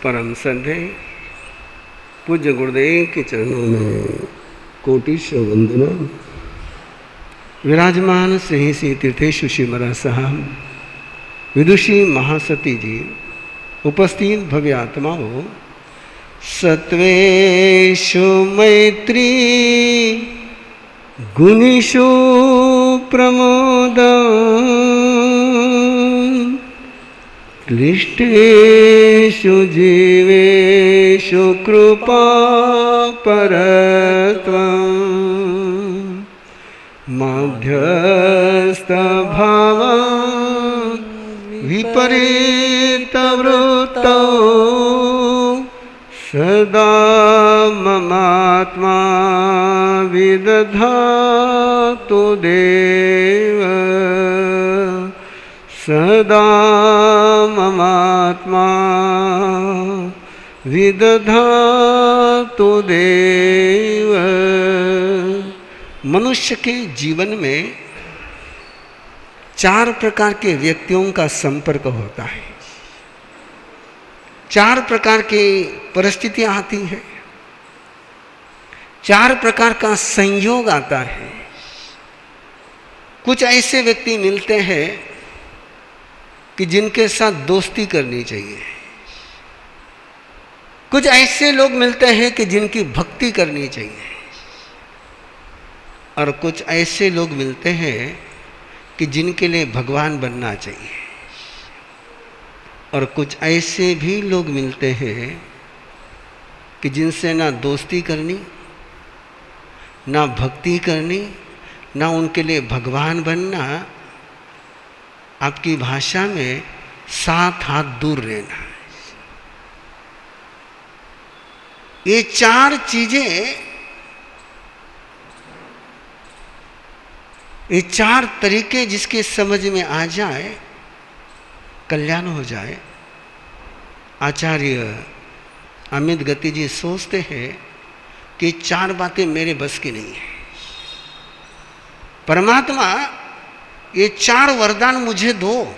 परम श्रद्धेय पूज्य गुरुदेव के चरणों में कोटिश वंदना। विराजमान श्री श्री तीर्थेशु शिवरा साहब विदुषी महासती जी, उपस्थित भव्य आत्माओं, सत्वेषु मैत्री गुणिषु प्रमोदम् क्लिष्टेषु जीवेषु कृपा परत्वम् मध्यस्थभावं विपरीतवृत्तौ सदा ममात्मा विदधातु देव, सदा ममात्मा विदधातु देव। मनुष्य के जीवन में 4 प्रकार के व्यक्तियों का संपर्क होता है, 4 प्रकार की परिस्थितियां आती हैं, 4 प्रकार का संयोग आता है। कुछ ऐसे व्यक्ति मिलते हैं कि जिनके साथ दोस्ती करनी चाहिए, कुछ ऐसे लोग मिलते हैं कि जिनकी भक्ति करनी चाहिए, और कुछ ऐसे लोग मिलते हैं कि जिनके लिए भगवान बनना चाहिए, और कुछ ऐसे भी लोग मिलते हैं कि जिनसे ना दोस्ती करनी, ना भक्ति करनी, ना उनके लिए भगवान बनना, आपकी भाषा में 7 हाथ दूर रहना। ये 4 चीजें, ये 4 तरीके जिसके समझ में आ जाए, कल्याण हो जाए। आचार्य अमित गति जी सोचते हैं कि 4 बातें मेरे बस की नहीं है। परमात्मा ये 4 वरदान मुझे दो,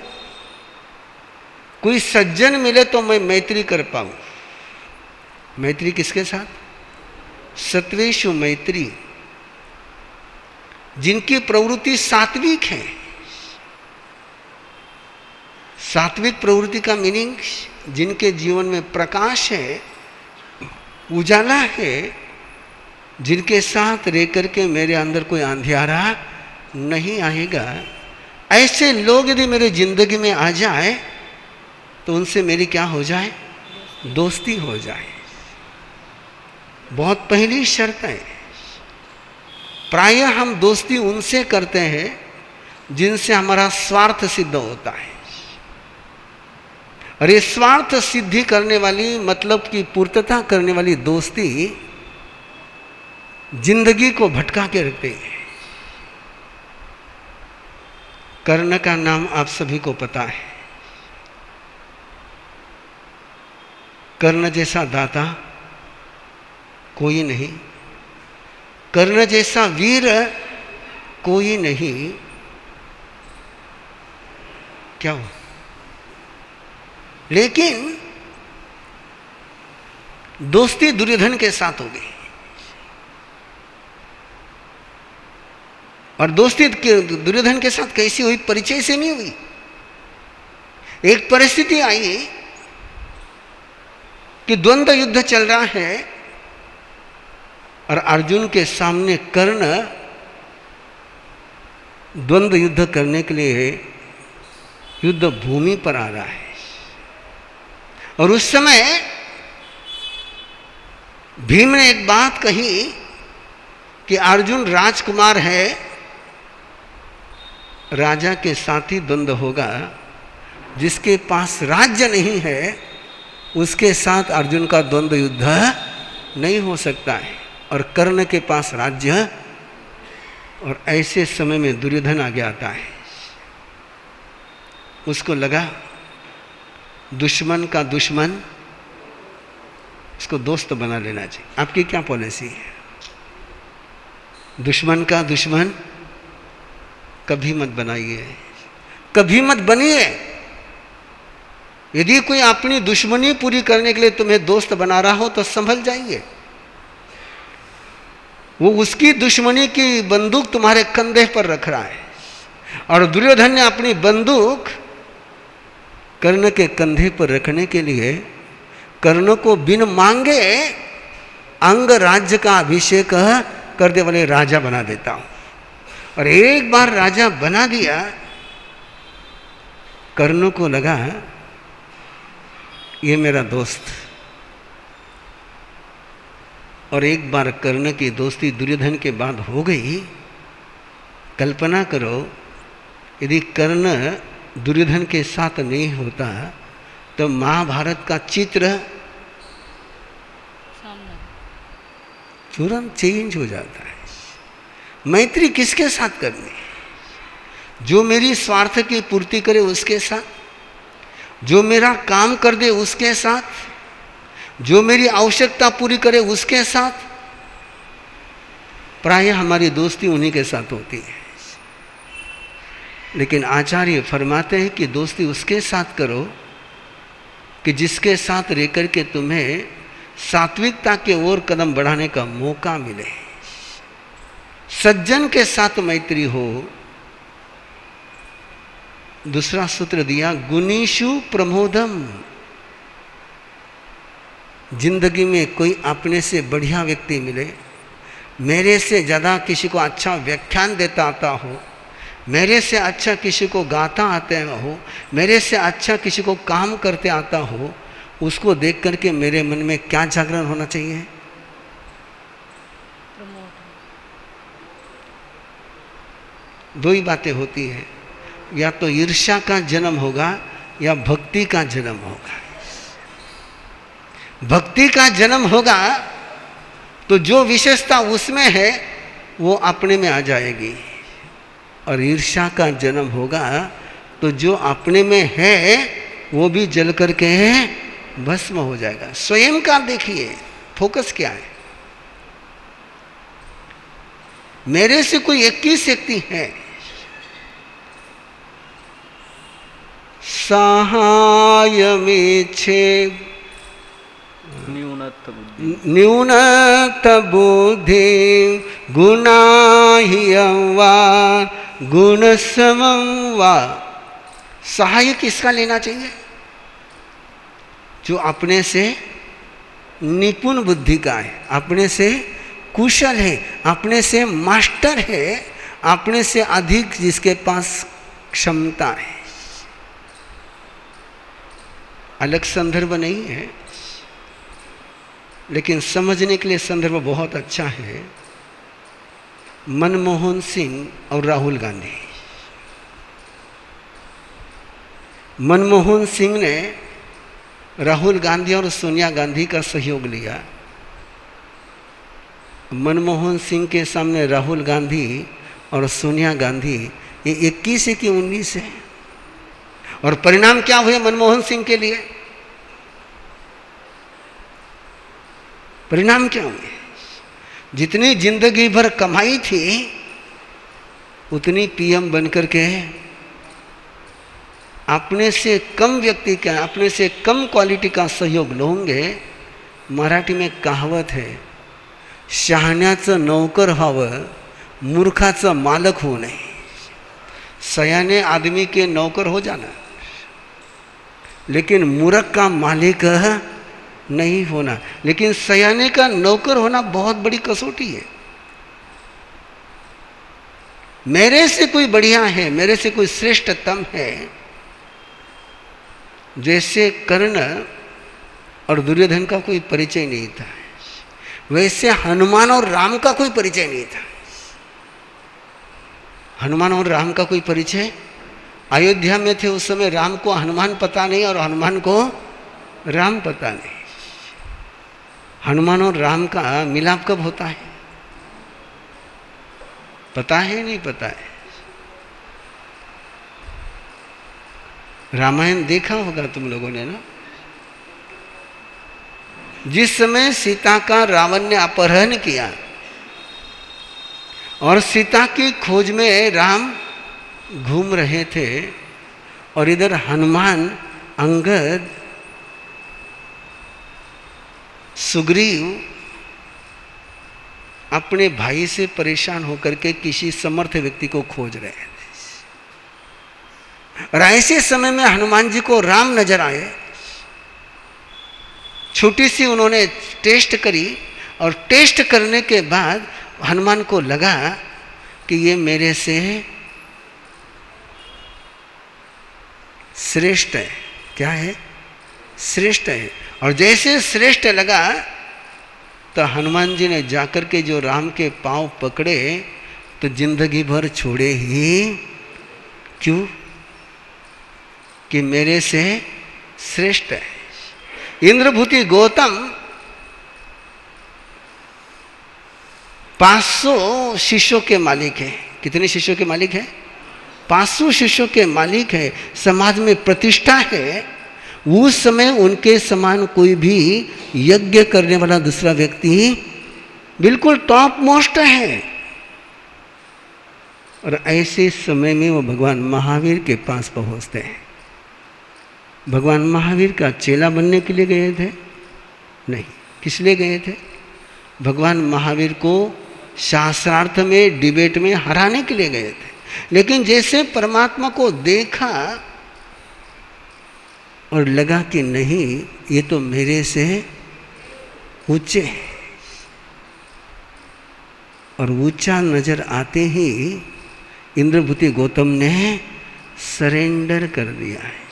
कोई सज्जन मिले तो मैं मैत्री कर पाऊं। मैत्री किसके साथ? सत्वेषु मैत्री, जिनकी प्रवृत्ति सात्विक है। सात्विक प्रवृत्ति का मीनिंग जिनके जीवन में प्रकाश है, उजाला है, जिनके साथ रह करके मेरे अंदर कोई अंधियारा नहीं आएगा। ऐसे लोग यदि मेरे जिंदगी में आ जाए तो उनसे मेरी क्या हो जाए? दोस्ती हो जाए। बहुत पहली शर्त है। प्रायः हम दोस्ती उनसे करते हैं जिनसे हमारा स्वार्थ सिद्ध होता है, और ये स्वार्थ सिद्धि करने वाली, मतलब की पूर्तता करने वाली दोस्ती जिंदगी को भटका के रखते हैं। कर्ण का नाम आप सभी को पता है। कर्ण जैसा दाता कोई नहीं, कर्ण जैसा वीर कोई नहीं। क्या हो? लेकिन दोस्ती दुर्योधन के साथ हो गई, और दोस्ती दुर्योधन के साथ कैसी हुई? परिचय से नहीं हुई। एक परिस्थिति आई कि द्वंद्व युद्ध चल रहा है, और अर्जुन के सामने कर्ण द्वंद्व युद्ध करने के लिए युद्ध भूमि पर आ रहा है। और उस समय भीम ने एक बात कही कि अर्जुन राजकुमार है, राजा के साथ ही द्वंद्व होगा। जिसके पास राज्य नहीं है उसके साथ अर्जुन का द्वंद्व युद्ध नहीं हो सकता है, और कर्ण के पास राज्य। और ऐसे समय में दुर्योधन आगे आता है। उसको लगा दुश्मन का दुश्मन, इसको दोस्त बना लेना चाहिए। आपकी क्या पॉलिसी है? दुश्मन का दुश्मन कभी मत बनाइए, कभी मत बनिए। यदि कोई अपनी दुश्मनी पूरी करने के लिए तुम्हें दोस्त बना रहा हो तो संभल जाइए। वो उसकी दुश्मनी की बंदूक तुम्हारे कंधे पर रख रहा है, और दुर्योधन ने अपनी बंदूक कर्ण के कंधे पर रखने के लिए कर्ण को बिन मांगे अंग राज्य का अभिषेक कर दे, वाले राजा बना देता हूं। और एक बार राजा बना दिया, कर्ण को लगा ये मेरा दोस्त। और एक बार कर्ण की दोस्ती दुर्योधन के बाद हो गई। कल्पना करो यदि कर्ण दुर्योधन के साथ नहीं होता तो महाभारत का चित्र तुरंत चेंज हो जाता है। मैत्री किसके साथ करनी? जो मेरी स्वार्थ की पूर्ति करे उसके साथ, जो मेरा काम कर दे उसके साथ, जो मेरी आवश्यकता पूरी करे उसके साथ। प्रायः हमारी दोस्ती उन्हीं के साथ होती है। लेकिन आचार्य फरमाते हैं कि दोस्ती उसके साथ करो कि जिसके साथ रहकर के तुम्हें सात्विकता के ओर कदम बढ़ाने का मौका मिले। सज्जन के साथ मैत्री हो। दूसरा सूत्र दिया, गुणीषु प्रमोदम। जिंदगी में कोई अपने से बढ़िया व्यक्ति मिले, मेरे से ज़्यादा किसी को अच्छा व्याख्यान देता आता हो, मेरे से अच्छा किसी को गाता आते हो, मेरे से अच्छा किसी को काम करते आता हो, उसको देख करके मेरे मन में क्या जागरण होना चाहिए? दो ही बातें होती हैं, या तो ईर्ष्या का जन्म होगा या भक्ति का जन्म होगा। भक्ति का जन्म होगा तो जो विशेषता उसमें है वो अपने में आ जाएगी, और ईर्ष्या का जन्म होगा तो जो अपने में है वो भी जल करके भस्म हो जाएगा। स्वयं का देखिए, फोकस क्या है? मेरे से कोई 21 व्यक्ति है, सहायमेच्छे न्यूनत बुद्धि गुणाह्यं वा गुणसमं वा। सहाय किसका लेना चाहिए? जो अपने से निपुण बुद्धि का है, अपने से कुशल है, अपने से मास्टर है, अपने से अधिक जिसके पास क्षमता है। अलग संदर्भ नहीं है, लेकिन समझने के लिए संदर्भ बहुत अच्छा है। मनमोहन सिंह और राहुल गांधी। मनमोहन सिंह ने राहुल गांधी और सोनिया गांधी का सहयोग लिया। मनमोहन सिंह के सामने राहुल गांधी और सोनिया गांधी ये 21 है कि 19 है। और परिणाम क्या हुए मनमोहन सिंह के लिए? परिणाम क्या हुए? जितनी जिंदगी भर कमाई थी उतनी पीएम बनकर के अपने से कम व्यक्ति का, अपने से कम क्वालिटी का सहयोग लोगे। मराठी में कहावत है, शहाण्याचं नौकर व्हावं, मूर्खाचं मालक होऊ नये। सयाने आदमी के नौकर हो जाना, लेकिन मूर्ख का मालिक नहीं होना। लेकिन सयाने का नौकर होना बहुत बड़ी कसौटी है। मेरे से कोई बढ़िया है, मेरे से कोई श्रेष्ठतम है, जैसे कर्ण और दुर्योधन का कोई परिचय नहीं था, वैसे हनुमान और राम का कोई परिचय नहीं था। हनुमान और राम का कोई परिचय, अयोध्या में थे उस समय, राम को हनुमान पता नहीं और हनुमान को राम पता नहीं। हनुमान और राम का मिलाप कब होता है? पता है नहीं पता है? रामायण देखा होगा तुम लोगों ने ना। जिस समय सीता का रावण ने अपहरण किया और सीता की खोज में राम घूम रहे थे, और इधर हनुमान अंगद, सुग्रीव अपने भाई से परेशान होकर के किसी समर्थ व्यक्ति को खोज रहे थे। और ऐसे समय में हनुमान जी को राम नजर आए। छोटी सी उन्होंने टेस्ट करी और टेस्ट करने के बाद हनुमान को लगा कि ये मेरे से श्रेष्ठ है। क्या है? श्रेष्ठ है। और जैसे श्रेष्ठ लगा तो हनुमान जी ने जाकर के जो राम के पांव पकड़े तो जिंदगी भर छोड़े ही। क्यों? कि मेरे से श्रेष्ठ है। इंद्रभूति गौतम 500 शिष्यों के मालिक है। कितने शिष्यों के मालिक है? 500 शिष्यों के मालिक है। समाज में प्रतिष्ठा है। उस समय उनके समान कोई भी यज्ञ करने वाला दूसरा व्यक्ति बिल्कुल टॉप मोस्ट है। और ऐसे समय में वो भगवान महावीर के पास पहुंचते हैं। भगवान महावीर का चेला बनने के लिए गए थे? नहीं। किस लिए गए थे? भगवान महावीर को शास्त्रार्थ में, डिबेट में हराने के लिए गए थे। लेकिन जैसे परमात्मा को देखा और लगा कि नहीं, ये तो मेरे से ऊंचे है। और ऊंचा नजर आते ही इंद्रभूति गौतम ने सरेंडर कर दिया है।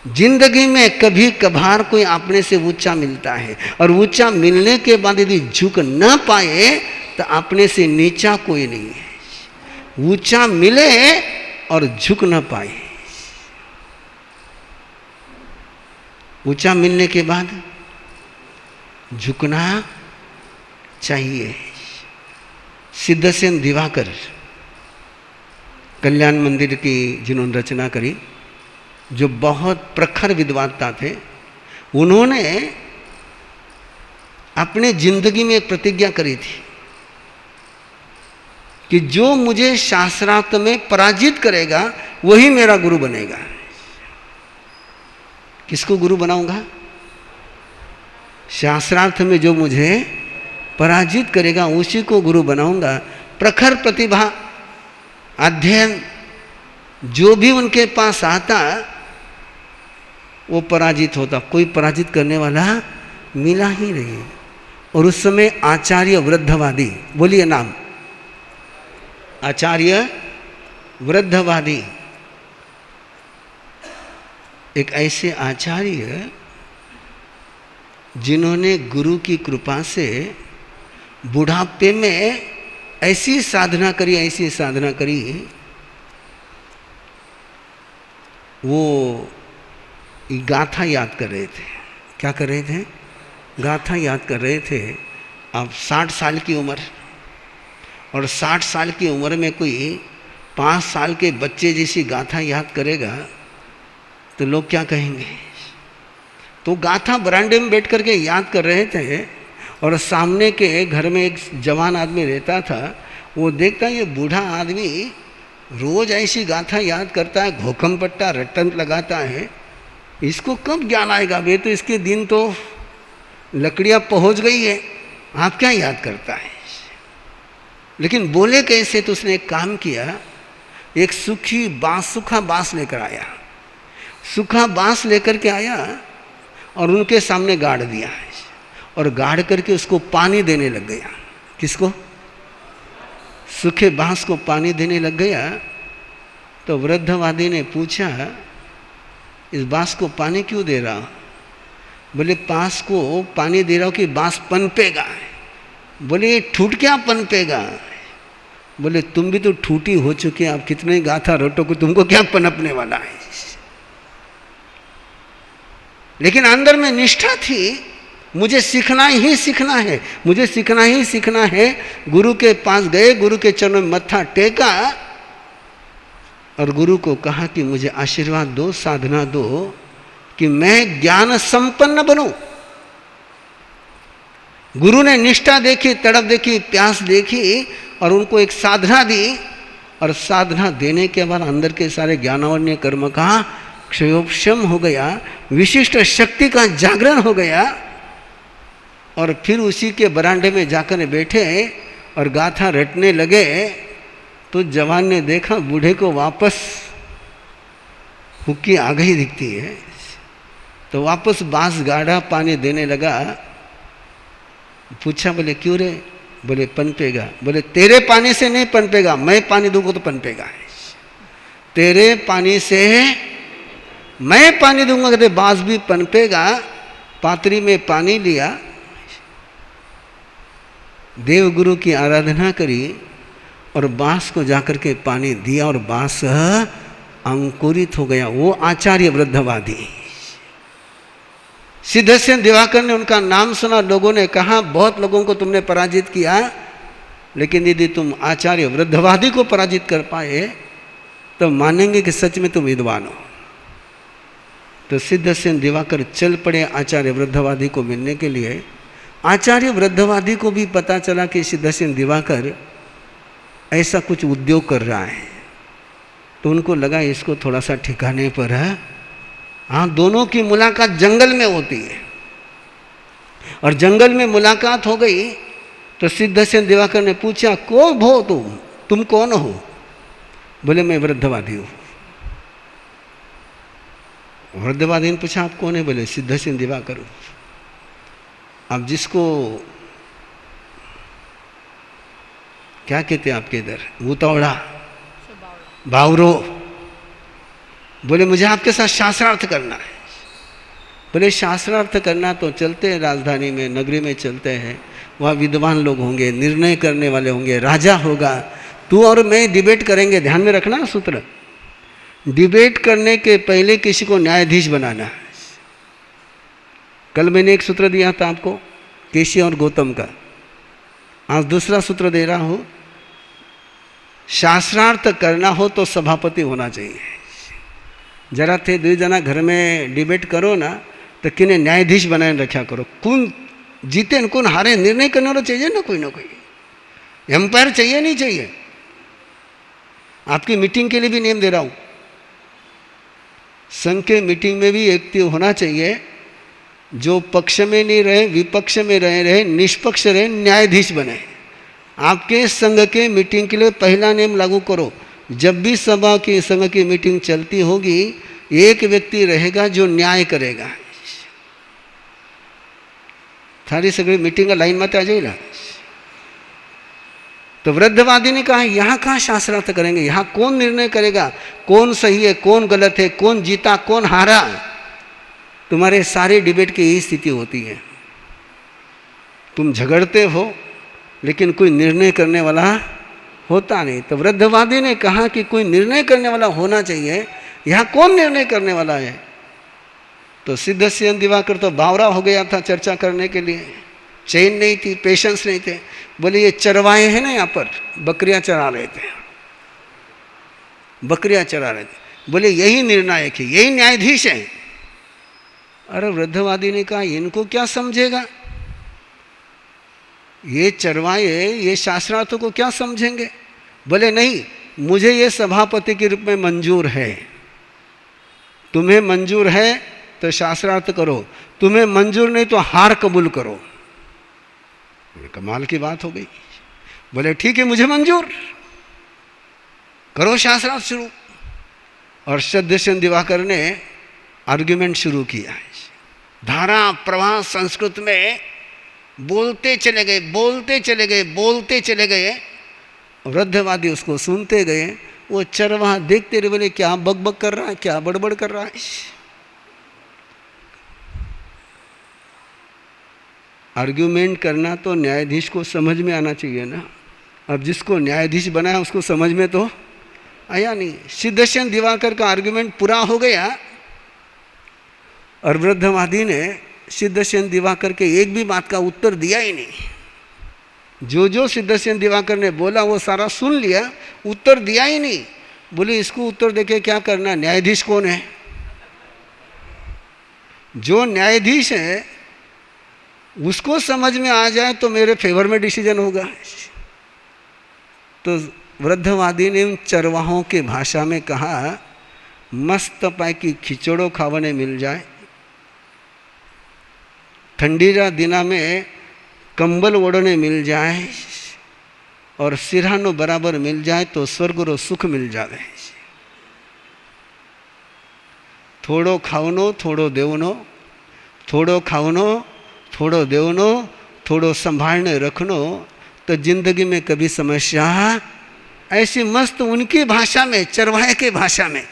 जिंदगी में कभी कभार कोई अपने से ऊंचा मिलता है और ऊंचा मिलने के बाद यदि झुक न पाए तो अपने से नीचा कोई नहीं है। ऊंचा मिले और झुक न पाए। ऊंचा मिलने के बाद झुकना चाहिए। सिद्धसेन दिवाकर कल्याण मंदिर की जिन्होंने रचना करी, जो बहुत प्रखर विद्वान थे, उन्होंने अपने जिंदगी में प्रतिज्ञा करी थी कि जो मुझे शास्त्रार्थ में पराजित करेगा वही मेरा गुरु बनेगा। किसको गुरु बनाऊंगा? शास्त्रार्थ में जो मुझे पराजित करेगा उसी को गुरु बनाऊंगा। प्रखर प्रतिभा, अध्ययन जो भी उनके पास आता वो पराजित होता। कोई पराजित करने वाला मिला ही नहीं। और उस समय आचार्य वृद्धवादी, बोलिए नाम, आचार्य वृद्धवादी, एक ऐसे आचार्य जिन्होंने गुरु की कृपा से बुढ़ापे में ऐसी साधना करी, वो गाथा याद कर रहे थे। क्या कर रहे थे? गाथा याद कर रहे थे। अब 60 साल की उम्र, और 60 साल की उम्र में कोई 5 साल के बच्चे जैसी गाथा याद करेगा तो लोग क्या कहेंगे? तो गाथा बरामदे में बैठ करके याद कर रहे थे और सामने के घर में एक जवान आदमी रहता था। वो देखता ये बूढ़ा आदमी रोज ऐसी गाथा याद करता है, घोकम पट्टा रट्टन लगाता है, इसको कब ज्ञान आएगा? बे तो इसके दिन तो लकड़ियाँ पहुँच गई है, आप क्या याद करता है? लेकिन बोले कैसे? तो उसने एक काम किया, एक सूखा बांस लेकर आया। सूखा बांस लेकर के आया और उनके सामने गाड़ दिया और गाड़ करके उसको पानी देने लग गया। किसको? सूखे बांस को पानी देने लग गया। तो वृद्धवादी ने पूछा, इस बांस को पानी क्यों दे रहा हूँ? बोले बांस को पानी दे रहा हूँ कि बांस पनपेगा। बोले ये ठूट क्या पनपेगा? बोले तुम भी तो ठूटी हो चुके, आप कितने गाथा रोटो को, तुमको क्या पनपने वाला है? लेकिन अंदर में निष्ठा थी, मुझे सीखना ही सीखना है, मुझे सीखना ही सीखना है। गुरु के पास गए, गुरु के चरणों में मत्था टेका और गुरु को कहा कि मुझे आशीर्वाद दो, साधना दो कि मैं ज्ञान संपन्न बनूं। गुरु ने निष्ठा देखी, तड़प देखी, प्यास देखी और उनको एक साधना दी। और साधना देने के बाद अंदर के सारे ज्ञानावन्य कर्म का क्षयोपशम हो गया, विशिष्ट शक्ति का जागरण हो गया। और फिर उसी के बरामदे में जाकर बैठे और गाथा रटने लगे। तो जवान ने देखा बूढ़े को वापस हुक्की आ गई दिखती है, तो वापस बांस गाढ़ा पानी देने लगा। पूछा, बोले क्यों रे? बोले पनपेगा। बोले तेरे पानी से नहीं पनपेगा, मैं पानी दूंगा तो पनपेगा। तेरे पानी से मैं पानी दूंगा कहते बांस भी पनपेगा। पात्री में पानी लिया, देवगुरु की आराधना करी और बांस को जाकर के पानी दिया और बांस अंकुरित हो गया। वो आचार्य वृद्धवादी। सिद्धसेन दिवाकर ने उनका नाम सुना, लोगों ने कहा बहुत लोगों को तुमने पराजित किया, लेकिन यदि तुम आचार्य वृद्धवादी को पराजित कर पाए तो मानेंगे कि सच में तुम विद्वान हो। तो सिद्धसेन दिवाकर चल पड़े आचार्य वृद्धवादी को मिलने के लिए। आचार्य वृद्धवादी को भी पता चला कि सिद्धसेन दिवाकर ऐसा कुछ उद्योग कर रहा है, तो उनको लगा इसको थोड़ा सा ठिकाने पर है। हाँ, दोनों की मुलाकात जंगल में होती है और जंगल में मुलाकात हो गई। तो सिद्धसेन दिवाकर ने पूछा, कौन हो तुम कौन हो? बोले मैं वृद्धवादी हूँ। वृद्धवादी ने पूछा, आप कौन है? बोले सिद्धसेन दिवाकर हूँ। अब जिसको क्या कहते हैं आपके इधर, भूतौड़ा, बावरो। बोले मुझे आपके साथ शास्त्रार्थ करना है। बोले शास्त्रार्थ करना तो चलते हैं, राजधानी में नगरी में चलते हैं, वहाँ विद्वान लोग होंगे, निर्णय करने वाले होंगे, राजा होगा, तू और मैं डिबेट करेंगे। ध्यान में रखना सूत्र, डिबेट करने के पहले किसी को न्यायाधीश बनाना। कल मैंने एक सूत्र दिया था आपको केशी और गौतम का, आज दूसरा सूत्र दे रहा हूँ। शास्त्रार्थ करना हो तो सभापति होना चाहिए। जरा थे दो जना घर में डिबेट करो ना, तो किन्हें न्यायाधीश बनाए रखा करो। कौन जीते कौन हारे निर्णय करने वाला चाहिए ना, कोई ना कोई एम्पायर चाहिए, नहीं चाहिए। आपकी मीटिंग के लिए भी नियम दे रहा हूँ, संघ के मीटिंग में भी एक व्यक्ति होना चाहिए जो पक्ष में नहीं रहे, विपक्ष में रहे, निष्पक्ष रहे, न्यायाधीश बने। आपके संघ के मीटिंग के लिए पहला नियम लागू करो, जब भी सभा की संघ की मीटिंग चलती होगी, एक व्यक्ति रहेगा जो न्याय करेगा। सारी सगड़ी मीटिंग का लाइन मत आ जाएगा। तो वृद्धवादी ने कहा यहाँ कहाँ शास्त्रार्थ करेंगे, यहाँ कौन निर्णय करेगा, कौन सही है, कौन गलत है, कौन जीता, कौन हारा। तुम्हारे सारे डिबेट की यही स्थिति होती है, तुम झगड़ते हो लेकिन कोई निर्णय करने वाला होता नहीं। तो वृद्धवादी ने कहा कि कोई निर्णय करने वाला होना चाहिए, यहाँ कौन निर्णय करने वाला है। तो सिद्धसेन दिवाकर तो बावरा हो गया था चर्चा करने के लिए, चैन नहीं थी, पेशेंस नहीं थे। बोले ये चरवाहे हैं ना, यहाँ पर बकरियां चरा रहे थे, बकरियां चरा रहे थे। बोले यही निर्णायक है, यही न्यायाधीश है। अरे वृद्धवादी ने कहा इनको क्या समझेगा, ये चरवाहे ये शास्त्रार्थों को क्या समझेंगे। बोले नहीं, मुझे ये सभापति के रूप में मंजूर है, तुम्हें मंजूर है तो शास्त्रार्थ करो, तुम्हें मंजूर नहीं तो हार कबूल करो। कमाल की बात हो गई। बोले ठीक है, मुझे मंजूर, करो शास्त्रार्थ शुरू। और सिद्धसेन दिवाकर ने आर्ग्यूमेंट शुरू किया। धारा प्रवाह संस्कृत में बोलते चले गए, बोलते चले गए, बोलते चले गए। वृद्धवादी उसको सुनते गए। वो चरवाहा देखते रहे, बोले क्या बकबक कर रहा है, क्या बड़बड़ कर रहा है। आर्ग्यूमेंट करना तो न्यायाधीश को समझ में आना चाहिए ना। अब जिसको न्यायाधीश बनाया उसको समझ में तो आया नहीं। सिद्धसेन दिवाकर का आर्ग्यूमेंट पूरा हो गया और वृद्धवादी ने सिद्धसेन दिवाकर के एक भी बात का उत्तर दिया ही नहीं। जो सिद्धसेन दिवाकर ने बोला वो सारा सुन लिया, उत्तर दिया ही नहीं। बोले इसको उत्तर देके क्या करना, न्यायाधीश कौन है। जो न्यायाधीश है उसको समझ में आ जाए तो मेरे फेवर में डिसीजन होगा। तो वृद्धवादी ने उन चरवाहों के भाषा में कहा, मस्त पैकी खिचड़ो खावने मिल जाए, ठंडीरा दिना में कंबल ओढ़ने मिल जाए और सिरहानो बराबर मिल जाए तो स्वर्ग रो सुख मिल जावे। थोड़ो खावनो थोड़ो देवनो, थोड़ो खावनो थोड़ो देवनो, थोड़ो संभालने रखनो तो जिंदगी में कभी समस्या। ऐसी मस्त उनकी भाषा में, चरवाहे के भाषा में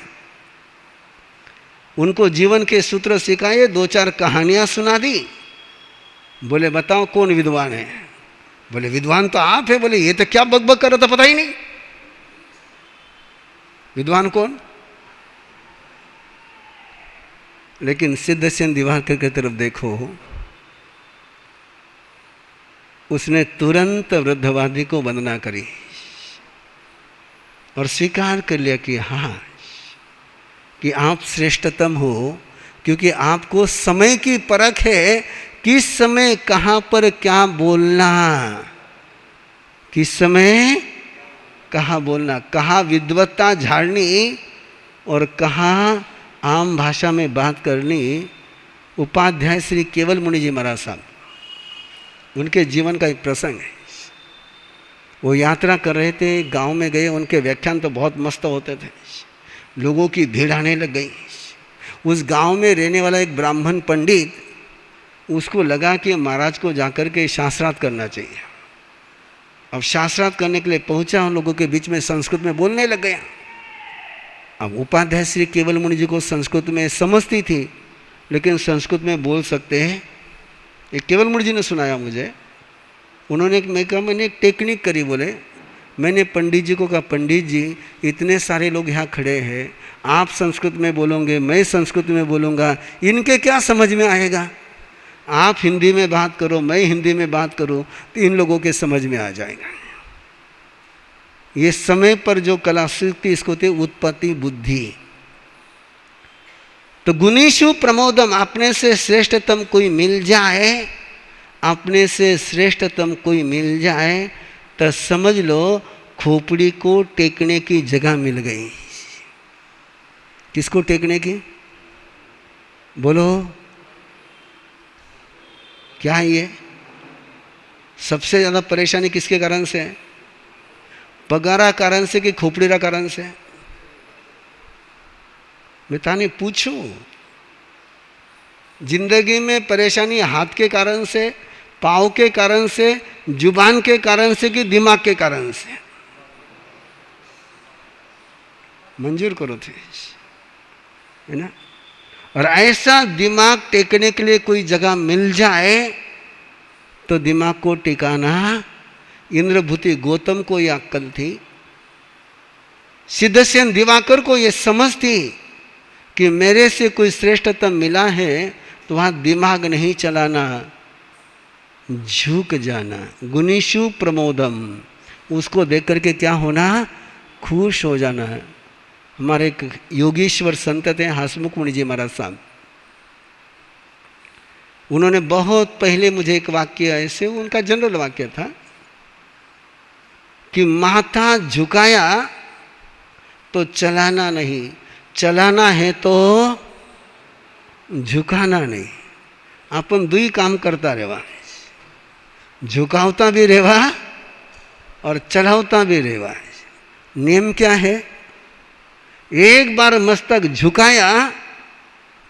उनको जीवन के सूत्र सिखाए, 2-4 कहानियां सुना दी। बोले बताओ कौन विद्वान है? बोले विद्वान तो आप है। बोले ये तो क्या बकबक कर रहा था, पता ही नहीं विद्वान कौन। लेकिन सिद्धसेन दिवाकर की तरफ देखो, उसने तुरंत वृद्धवादी को वंदना करी और स्वीकार कर लिया कि हाँ, कि आप श्रेष्ठतम हो, क्योंकि आपको समय की परख है, किस समय कहाँ पर क्या बोलना, किस समय कहाँ बोलना, कहाँ विद्वत्ता झाड़नी और कहाँ आम भाषा में बात करनी। उपाध्याय श्री केवल मुनि जी महाराज साहब, उनके जीवन का एक प्रसंग है। वो यात्रा कर रहे थे, गांव में गए, उनके व्याख्यान तो बहुत मस्त होते थे, लोगों की भीड़ आने लग गई। उस गांव में रहने वाला एक ब्राह्मण पंडित, उसको लगा कि महाराज को जाकर के शास्त्रार्थ करना चाहिए। अब शास्त्रार्थ करने के लिए पहुंचा, उन लोगों के बीच में संस्कृत में बोलने लग गया। अब उपाध्याय श्री केवल मुनि जी को संस्कृत में समझती थी, लेकिन संस्कृत में बोल सकते हैं। ये केवल मुनि जी ने सुनाया मुझे। उन्होंने मैंने एक टेक्निक करी। बोले मैंने पंडित जी को कहा, पंडित जी इतने सारे लोग यहाँ खड़े हैं, आप संस्कृत में बोलोगे, मैं संस्कृत में बोलूँगा, इनके क्या समझ में आएगा? आप हिंदी में बात करो, मैं हिंदी में बात करूँ, तो इन लोगों के समझ में आ जाएगा। ये समय पर जो कला सीखती, इसको होती उत्पत्ति बुद्धि। तो गुणीषु प्रमोदम, अपने से श्रेष्ठतम कोई मिल जाए, अपने से श्रेष्ठतम कोई मिल जाए तो समझ लो खोपड़ी को टेकने की जगह मिल गई। किसको टेकने की? बोलो क्या है ये? सबसे ज़्यादा परेशानी किसके कारण से है? पगारा कारण से कि खोपड़ीरा कारण से? मितानी पूछो। जिंदगी में परेशानी हाथ के कारण से, पाँव के कारण से, जुबान के कारण से कि दिमाग के कारण से? मंजूर करो थे, है ना? और ऐसा दिमाग टेकने के लिए कोई जगह मिल जाए तो दिमाग को टिकाना। इंद्रभूति गौतम को यह अक्कल थी, सिद्धसेन दिवाकर को यह समझ थी कि मेरे से कोई श्रेष्ठतम मिला है तो वहाँ दिमाग नहीं चलाना, झुक जाना। गुणीषु प्रमोदम, उसको देख करके क्या होना? खुश हो जाना है। हमारे एक योगीश्वर संत थे हसमुख मुनि जी महाराज साहब, उन्होंने बहुत पहले मुझे एक वाक्य, ऐसे उनका जनरल वाक्य था कि माथा झुकाया तो चलाना नहीं, चलाना है तो झुकाना नहीं। अपन दुई काम करता रहेवा, झुकावता भी रहेवा और चलावता भी रहेवा। नियम क्या है? एक बार मस्तक झुकाया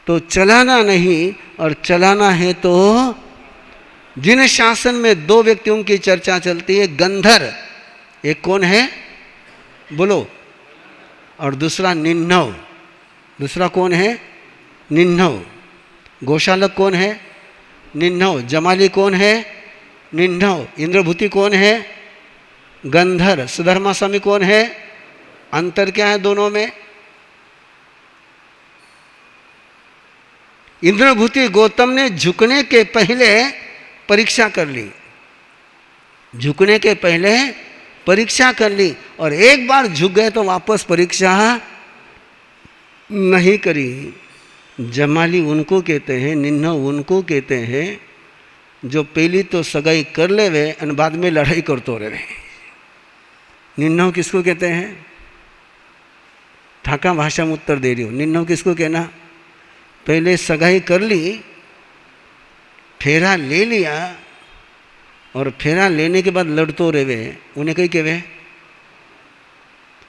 तो चलाना नहीं, और चलाना है तो। जिन शासन में 2 व्यक्तियों की चर्चा चलती है, गंधर, एक कौन है बोलो, और दूसरा निन्नव। दूसरा कौन है? निन्नव। गोशालक कौन है? निन्नव। जमाली कौन है? निन्नव। इंद्रभूति कौन है? गंधर। सुधर्मा स्वामी कौन है? अंतर क्या है दोनों में? इंद्रभूति गौतम ने झुकने के पहले परीक्षा कर ली, झुकने के पहले परीक्षा कर ली, और एक बार झुक गए तो वापस परीक्षा नहीं करी। जमाली उनको कहते हैं, निन्ना उनको कहते हैं जो पहली तो सगाई कर ले वे और बाद में लड़ाई करते रहे। निन्ना किसको कहते हैं? ठाका भाषा में उत्तर दे रही हूँ। निन्नो किसको कहना? पहले सगाई कर ली, फेरा ले लिया, और फेरा लेने के बाद लड़तो रेवे, उन्हें कई कहवे?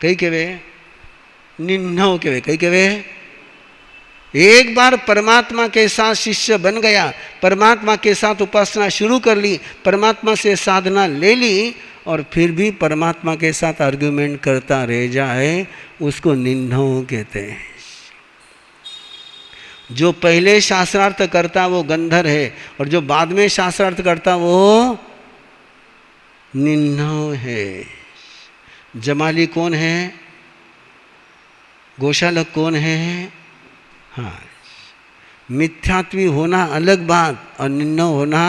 कई कहवे? निन्नो कहवे। कई कहवे? एक बार परमात्मा के साथ शिष्य बन गया, परमात्मा के साथ उपासना शुरू कर ली, परमात्मा से साधना ले ली, और फिर भी परमात्मा के साथ आर्ग्यूमेंट करता रह जाए, उसको निन्नो कहते हैं। जो पहले शास्त्रार्थ करता वो गंधर है, और जो बाद में शास्त्रार्थ करता वो निन्नो है। जमाली कौन है? गोशालक कौन है? हाँ, मिथ्यात्वी होना अलग बात और निन्नो होना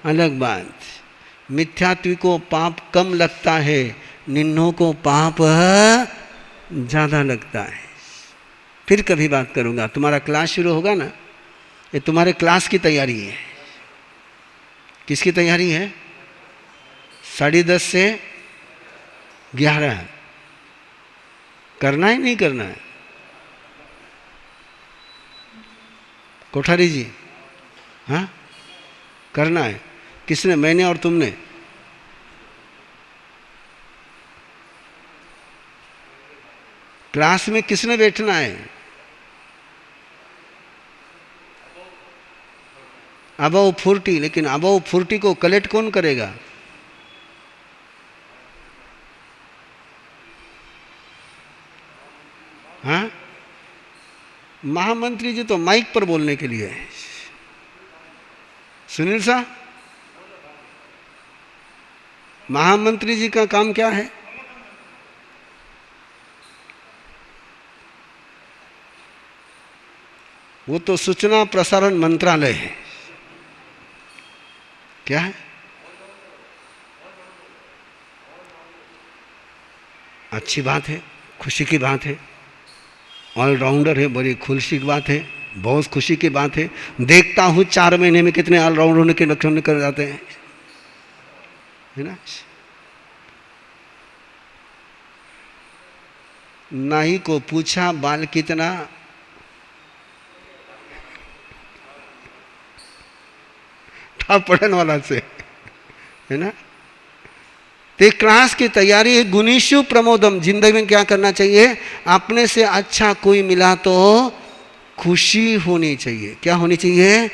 अलग बात। मिथ्यात्वी को पाप कम लगता है, निन्नो को पाप ज़्यादा लगता है। फिर कभी बात करूँगा। तुम्हारा क्लास शुरू होगा ना, ये तुम्हारे क्लास की तैयारी है। किसकी तैयारी है? 10:30 से 11 करना है, नहीं करना है? कोठारी जी, हाँ करना है। किसने? मैंने और तुमने? क्लास में किसने बैठना है? अबव 40, लेकिन अबव 40 को कलेक्ट कौन करेगा? हाँ, महामंत्री जी तो माइक पर बोलने के लिए है। सुनील साहब, महामंत्री जी का काम क्या है? वो तो सूचना प्रसारण मंत्रालय है। क्या है? अच्छी बात है, खुशी की बात है। ऑलराउंडर है, बड़ी खुशी की बात है, बहुत खुशी की बात है। देखता हूँ 4 महीने में कितने ऑलराउंडर के लक्षण निकल जाते हैं, है ना। नाई को पूछा बाल कितना, पढ़ने वाला से, है ना। तो क्लास की तैयारी है। गुणीषु प्रमोदम, जिंदगी में क्या करना चाहिए? अपने से अच्छा कोई मिला तो खुशी होनी चाहिए। क्या होनी चाहिए?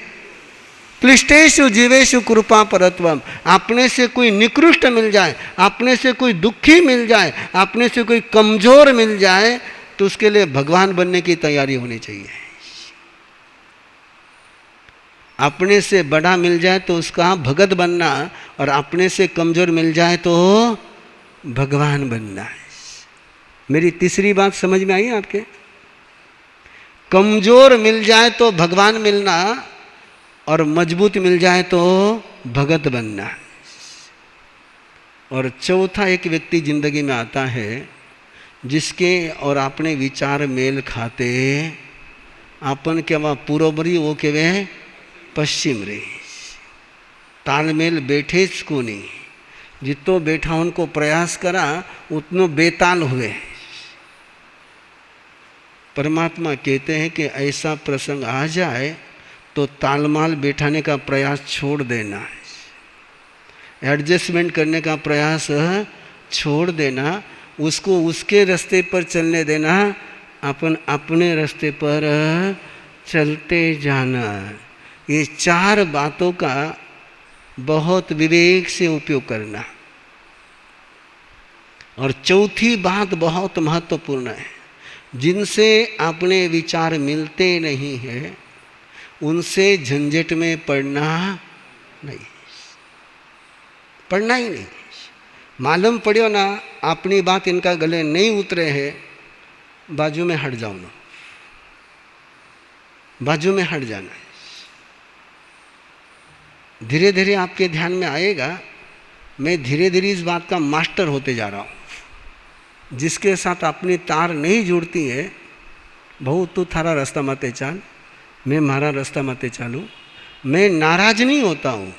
क्लिष्टेषु जीवेषु कृपा परत्वम, अपने से कोई निकृष्ट मिल जाए, अपने से कोई दुखी मिल जाए, अपने से कोई कमजोर मिल जाए, तो उसके लिए भगवान बनने की तैयारी होनी चाहिए। अपने से बड़ा मिल जाए तो उसका भगत बनना, और अपने से कमजोर मिल जाए तो भगवान बनना है। मेरी तीसरी बात समझ में आई आपके? कमजोर मिल जाए तो भगवान मिलना, और मजबूत मिल जाए तो भगत बनना। और चौथा एक व्यक्ति जिंदगी में आता है जिसके और अपने विचार मेल खाते, अपन के वहाँ पूर्व री, वो के वे पश्चिम रे। तालमेल बैठे को नहीं, जितो बैठा उनको प्रयास करा उतनो बेताल हुए। परमात्मा कहते हैं कि ऐसा प्रसंग आ जाए तो तालमाल बैठाने का प्रयास छोड़ देना, एडजस्टमेंट करने का प्रयास छोड़ देना, उसको उसके रास्ते पर चलने देना, अपन अपने रास्ते पर चलते जाना। ये 4 बातों का बहुत विवेक से उपयोग करना। और चौथी बात बहुत महत्वपूर्ण है, जिनसे अपने विचार मिलते नहीं हैं उनसे झंझट में पड़ना नहीं, पड़ना ही नहीं। मालूम पड़ियो ना अपनी बात इनका गले नहीं उतरे है, बाजू में हट जाओ ना, बाजू में हट जाना है। धीरे धीरे आपके ध्यान में आएगा, मैं धीरे धीरे इस बात का मास्टर होते जा रहा हूँ। जिसके साथ अपनी तार नहीं जुड़ती है, बहु तू थारा रास्ता मते चाल, मैं मारा रास्ता मते चालू। मैं नाराज नहीं होता हूँ,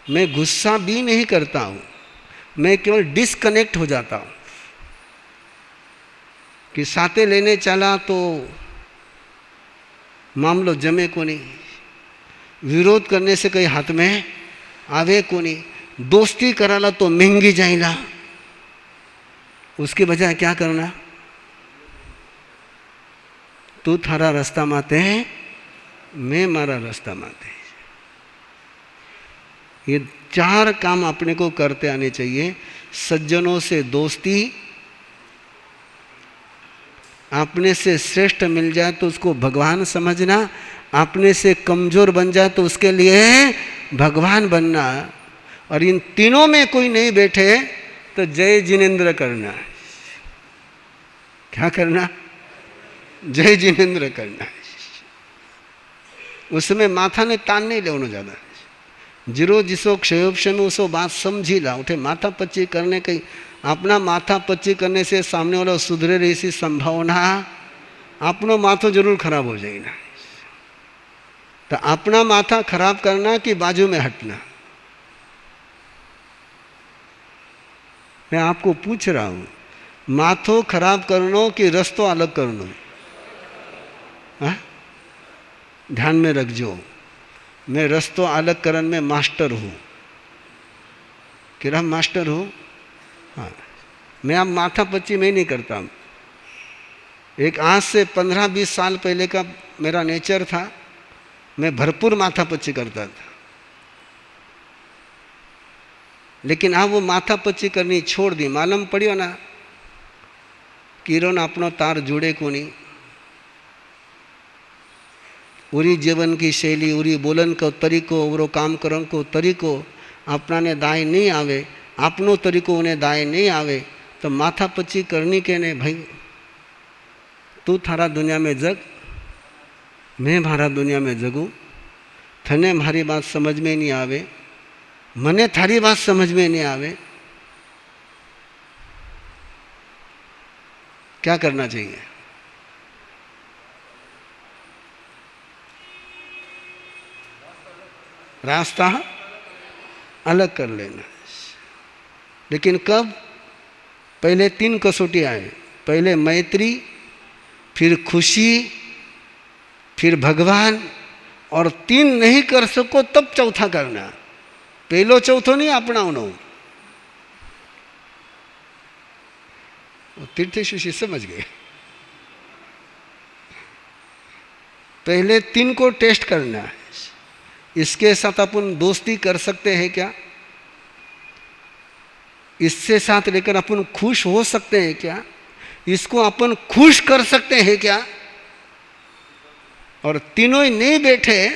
मैं गुस्सा भी नहीं करता हूँ, मैं केवल डिस्कनेक्ट हो जाता हूँ। कि साथे लेने चला तो मामलो जमे को नहीं, विरोध करने से कहीं हाथ में आवे को नहीं, दोस्ती कराला तो महंगी जाइला। उसके बजाय क्या करना, तू थारा रास्ता माते है, मैं मारा रास्ता माते। ये 4 काम अपने को करते आने चाहिए। सज्जनों से दोस्ती, अपने से श्रेष्ठ मिल जाए तो उसको भगवान समझना, अपने से कमजोर बन जाए तो उसके लिए भगवान बनना। और इन तीनों में कोई नहीं बैठे तो जय जिनेंद्र करना। क्या करना, जय जिनेंद्र करना। उसमें माथा ने तान नहीं लेवनो ज्यादा, जीरो जिसो क्षयोपश में उसो बात समझी ला। उठे माथा पच्ची करने कहीं अपना माथा पच्ची करने से सामने वाला सुधरे रही सी संभावना, अपनो माथो जरूर खराब हो जाएगा। तो अपना माथा खराब करना कि बाजू में हटना। मैं आपको पूछ रहा हूं, माथो खराब करनो कि रस्तो अलग करनो? ध्यान में रखजो, मैं रस्तो अलग करन में मास्टर हूं। किरा मास्टर हूं? हाँ, मैं अब माथा पच्ची में नहीं करता। एक आज से 15-20 साल पहले का मेरा नेचर था, मैं भरपूर माथा पच्ची करता था। लेकिन अब वो माथा पच्ची करनी छोड़ दी। मालूम पड़ियो ना किरण अपनो तार जुड़े को नहीं। उरी जीवन की शैली, उरी बोलन को तरीको, उरो काम करन को तरीको अपना ने दाय नहीं आवे, अपनो तरीको उन्हें दाय नहीं आवे, तो माथा पच्ची करनी के ने भाई, तू थारा दुनिया में जग, मैं मारा दुनिया में जगूं। थने मारी बात समझ में नहीं आवे, मने थारी बात समझ में नहीं आवे। क्या करना चाहिए? रास्ता अलग कर लेना। लेकिन कब? पहले 3 कसौटी आए, पहले मैत्री, फिर खुशी, फिर भगवान, और 3 नहीं कर सको तब चौथा करना। पहलो चौथो नहीं अपनाओ। तीर्थेशु समझ गए। पहले 3 को टेस्ट करना है। इसके साथ अपन दोस्ती कर सकते हैं क्या? इससे साथ लेकर अपन खुश हो सकते हैं क्या? इसको अपन खुश कर सकते हैं क्या? और तीनों ही नहीं बैठे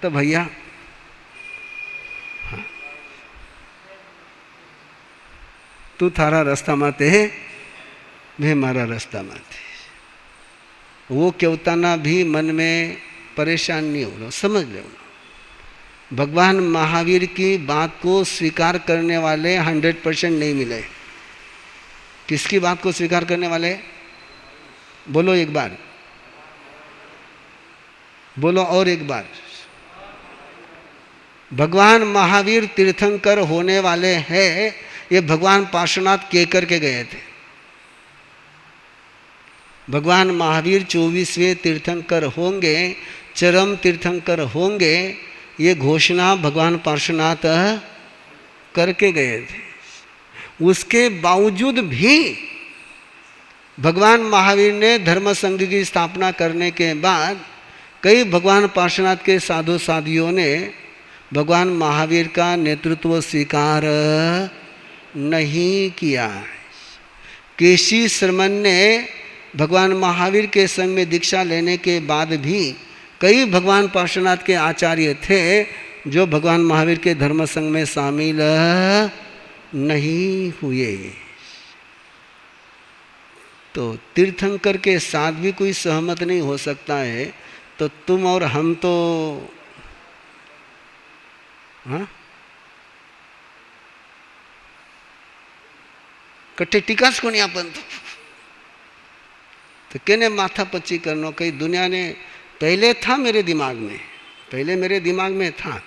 तो भैया तू थारा रास्ता माते है, मैं मारा रास्ता माते। वो केवताना भी मन में परेशान नहीं हो रहा, समझ लो। भगवान महावीर की बात को स्वीकार करने वाले 100% नहीं मिले। किसकी बात को स्वीकार करने वाले? बोलो एक बार, बोलो और एक बार। भगवान महावीर तीर्थंकर होने वाले हैं, ये भगवान पार्श्वनाथ कह करके गए थे। भगवान महावीर 24वें तीर्थंकर होंगे, चरम तीर्थंकर होंगे, ये घोषणा भगवान पार्श्वनाथ करके गए थे। उसके बावजूद भी भगवान महावीर ने धर्म संघ की स्थापना करने के बाद कई भगवान पार्श्वनाथ के साधु साधियों ने भगवान महावीर का नेतृत्व स्वीकार नहीं किया। केशी श्रमण ने भगवान महावीर के संग में दीक्षा लेने के बाद भी कई भगवान पार्श्वनाथ के आचार्य थे जो भगवान महावीर के धर्म संघ में शामिल नहीं हुए। तो तीर्थंकर के साथ भी कोई सहमत नहीं हो सकता है, तो तुम और हम तो हाँ कट्ठे टिकास को नहीं अपन तो कहने माथा पच्ची करनो। कई दुनिया ने पहले था मेरे दिमाग में, पहले मेरे दिमाग में था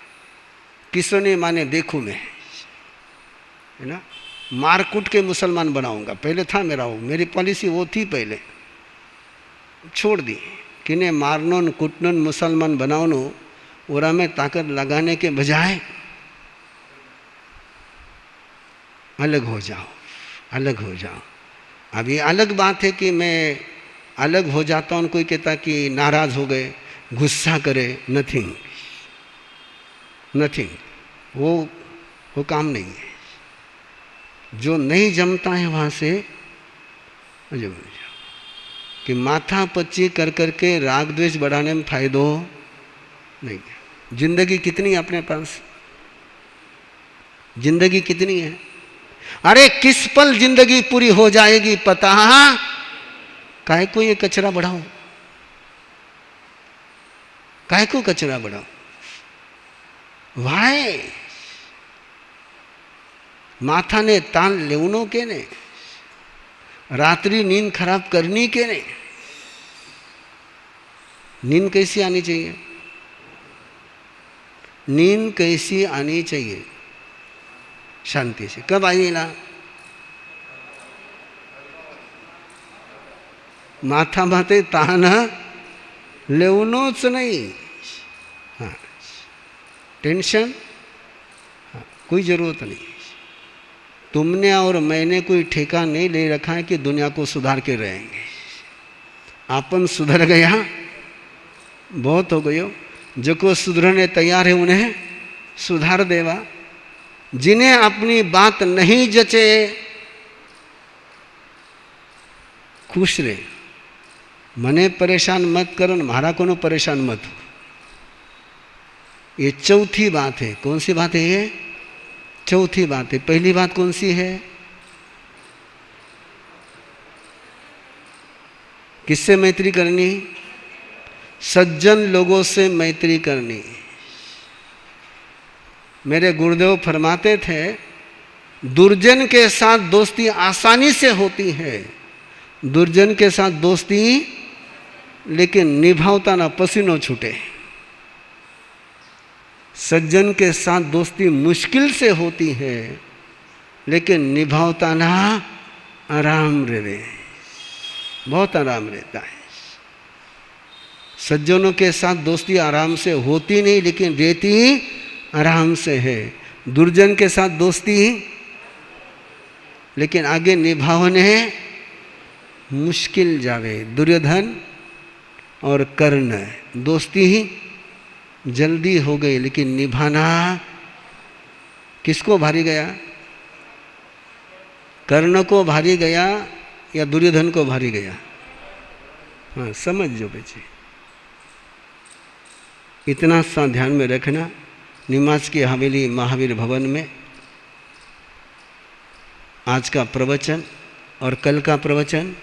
किसो ने माने देखूं मैं, है ना। मार कूट के मुसलमान बनाऊंगा, पहले था मेरा वो, मेरी पॉलिसी वो थी पहले, छोड़ दी कि ने मारनो न कूटनो न मुसलमान बनावनो, ओरा में ताकत लगाने के बजाय अलग हो जाओ, अलग हो जाओ। अब ये अलग बात है कि मैं अलग हो जाता हूँ, कोई कहता कि नाराज हो गए, गुस्सा करे, नथिंग नथिंग, वो काम नहीं है। जो नहीं जमता है वहाँ से जम जाओ। कि माथा पच्ची कर करके राग द्वेष बढ़ाने में फायदो नहीं है। जिंदगी कितनी है अपने पास, जिंदगी कितनी है? अरे किस पल जिंदगी पूरी हो जाएगी पता, काहे को ये कचरा बढ़ाओ, काहे को कचरा बढ़ाओ? वाय माथा ने तान लेवनो के ने, रात्रि नींद खराब करनी के ने। नींद कैसी आनी चाहिए? नींद कैसी आनी चाहिए? शांति से। कब आई ना? माथा माथे तान लेवनोच नहीं। हाँ, टेंशन हाँ, कोई जरूरत नहीं। तुमने और मैंने कोई ठेका नहीं ले रखा है कि दुनिया को सुधार के रहेंगे। आपन सुधर गया बहुत हो गयो, जो को सुधरने तैयार है उन्हें सुधार देवा। जिन्हें अपनी बात नहीं जचे खुश रहे, मने परेशान मत करो, मारा को परेशान मत हो। ये चौथी बात है। कौन सी बात है ये? चौथी बात है। पहली बात कौन सी है? किससे मैत्री करनी? सज्जन लोगों से मैत्री करनी। मेरे गुरुदेव फरमाते थे, दुर्जन के साथ दोस्ती आसानी से होती है, दुर्जन के साथ दोस्ती लेकिन निभावता ना पसीनो छूटे। सज्जन के साथ दोस्ती मुश्किल से होती है, लेकिन निभावता ना आराम रहे, बहुत आराम रहता है। सज्जनों के साथ दोस्ती आराम से होती नहीं, लेकिन रहती आराम से है। दुर्जन के साथ दोस्ती लेकिन आगे निभावने मुश्किल जावे। दुर्योधन और कर्ण दोस्ती ही जल्दी हो गई, लेकिन निभाना किसको भारी गया? कर्ण को भारी गया या दुर्योधन को भारी गया? हाँ, समझ जो बच्चे, इतना सा ध्यान में रखना। निमाज की हवेली महावीर भवन में आज का प्रवचन और कल का प्रवचन